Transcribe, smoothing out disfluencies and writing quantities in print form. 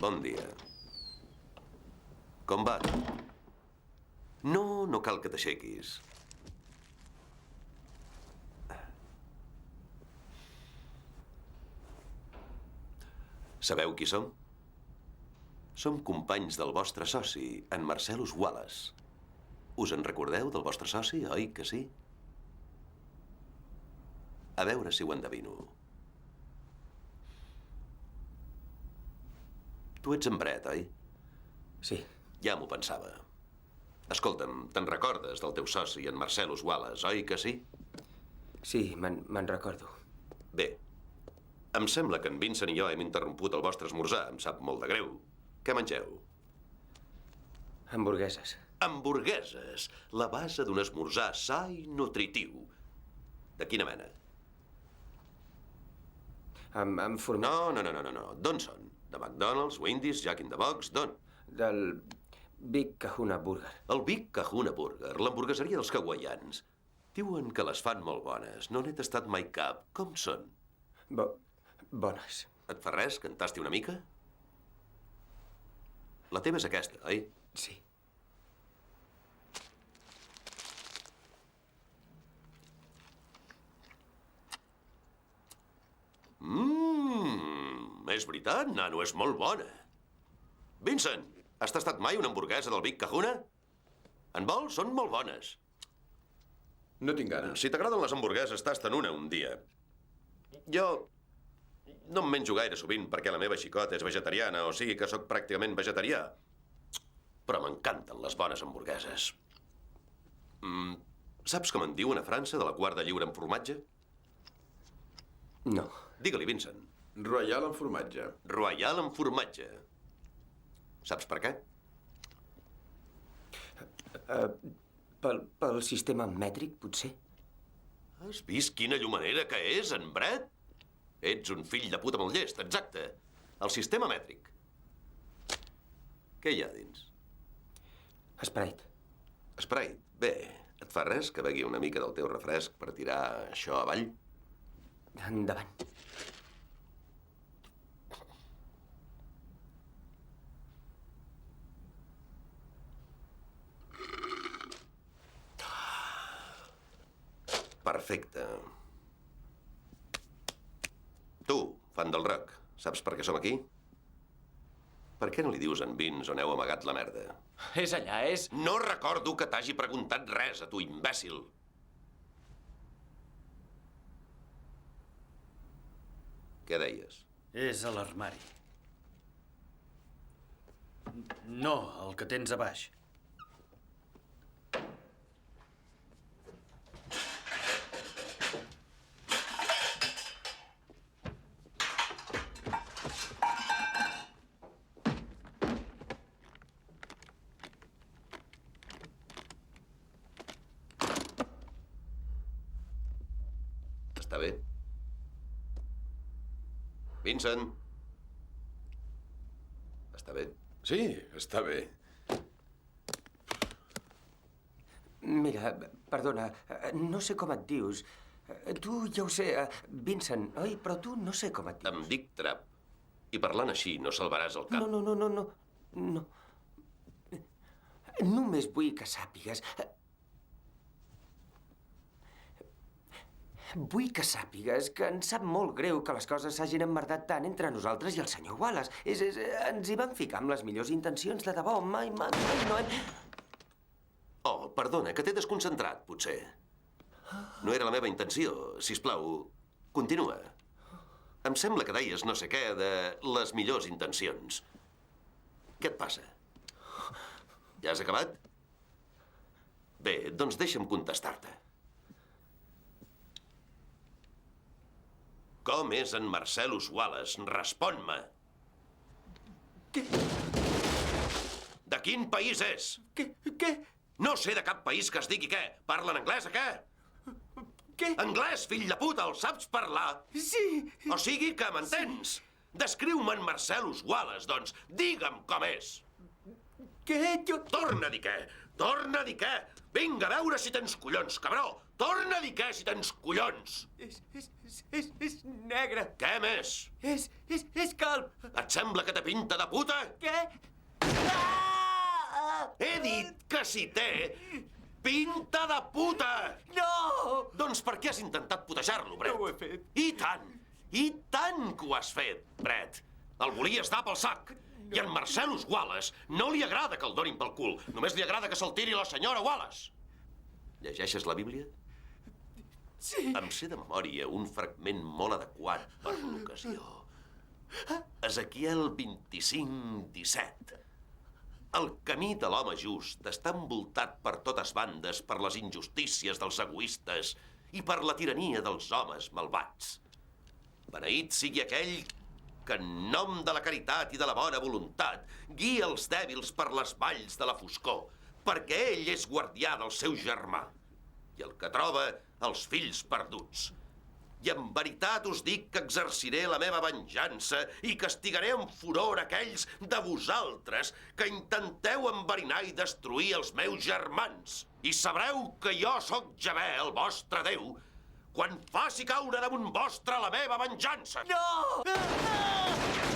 Bon dia. Com va? No, no cal que t'aixequis. Sabeu qui som? Som companys del vostre soci, en Marcellus Wallace. Us en recordeu del vostre soci, oi que sí? A veure si ho endevino. Tu ets en Brett, oi? Sí. Ja m'ho pensava. Escolta'm, te'n recordes del teu soci, en Marcellus Wallace, oi que sí? Sí, me'n recordo. Bé, em sembla que en Vincent i jo hem interromput el vostre esmorzar. Em sap molt de greu. Què mengeu? Hamburgueses. Hamburgueses, la base d'un esmorzar sa i nutritiu. De quina mena? Amb formatge. No. D'on són? De McDonald's, Wendy's, Jack in the Box, d'on? Del Big Kahuna Burger. El Big Kahuna Burger, l'hamburgueseria dels hawaians. Diuen que les fan molt bones. No n'he tastat mai cap. Com són? Bones. Et fa res que en tasti una mica? La teva és aquesta, oi? Sí. És veritat, nano, és molt bona. Vincent, has tastat mai una hamburguesa del Big Kahuna? En vols? Són molt bones. No tinc ganes. Si t'agraden les hamburgueses, tasta'n una un dia. Jo no em menjo gaire sovint perquè la meva xicota és vegetariana, o sigui que sóc pràcticament vegetarià. Però m'encanten les bones hamburgueses. Saps com en diuen a França de la quarta lliure amb formatge? No. Digue-li, Vincent. Royal amb formatge. Royal amb formatge. Saps per què? Pel sistema mètric, potser? Has vist quina llumanera que és, en Brett? Ets un fill de puta molt llest, exacte. El sistema mètric. Què hi ha dins? Sprite. Sprite. Bé, et fa res que begui una mica del teu refresc per tirar això avall? Endavant. Perfecte. Tu, fan del rock, saps per què som aquí? Per què no li dius a en Vince on heu amagat la merda? És allà, és... No recordo que t'hagi preguntat res a tu, imbècil. Què deies? És a l'armari. No, el que tens a baix. Està bé? Vincent? Està bé? Sí, està bé. Mira, perdona, no sé com et dius. Tu ja ho sé, Vincent, oi? Però tu no sé com et dius. Em dic Trapp. I parlant així no salvaràs el cap. No. Només vull que sàpigues... Vull que sàpigues que ens sap molt greu que les coses s'hagin emmerdat tant entre nosaltres i el senyor Wallace. Ens hi vam ficar amb les millors intencions, de debò. Mai no hem... Oh, perdona, que t'he desconcentrat, potser. No era la meva intenció. Sisplau, continua. Em sembla que deies no sé què de les millors intencions. Què et passa? Ja has acabat? Bé, doncs deixa'm contestar-te. Com és en Marcellus Wallace? Respon-me. Què? De quin país és? Què? No sé de cap país que es digui què. Parlen anglès, què? Què? Anglès, fill de puta, el saps parlar? Sí. O sigui que m'entens. Descriu-me en Marcellus Wallace, doncs. Digue'm com és. Què? Jo... Torna a dir què. Torna a dir què? Vinga, a veure si tens collons, cabró! Torna a dir què, si tens collons! És negre. Què més? És calb. Et sembla que té pinta de puta? Què? Ah! He dit que si té pinta de puta! No! Doncs per què has intentat putejar-lo, Brett? No ho he fet. I tant que ho has fet, Brett. El volies dar pel sac. I en Marcellus Wallace no li agrada que el donin pel cul. Només li agrada que se'l tiri la senyora Wallace. Llegeixes la Bíblia? Sí. Em sé de memòria un fragment molt adequat per l'ocasió. Ezequiel 25:17. El camí de l'home just està envoltat per totes bandes per les injustícies dels egoistes i per la tirania dels homes malvats. Beneït sigui aquell que en nom de la caritat i de la bona voluntat guia els dèbils per les valls de la foscor, perquè ell és guardià del seu germà i el que troba els fills perduts. I en veritat us dic que exerciré la meva venjança i castigaré amb furor aquells de vosaltres que intenteu enverinar i destruir els meus germans. I sabreu que jo sóc Javé, el vostre Déu, quan faci caure damunt vostre la meva venjança. No! Ah!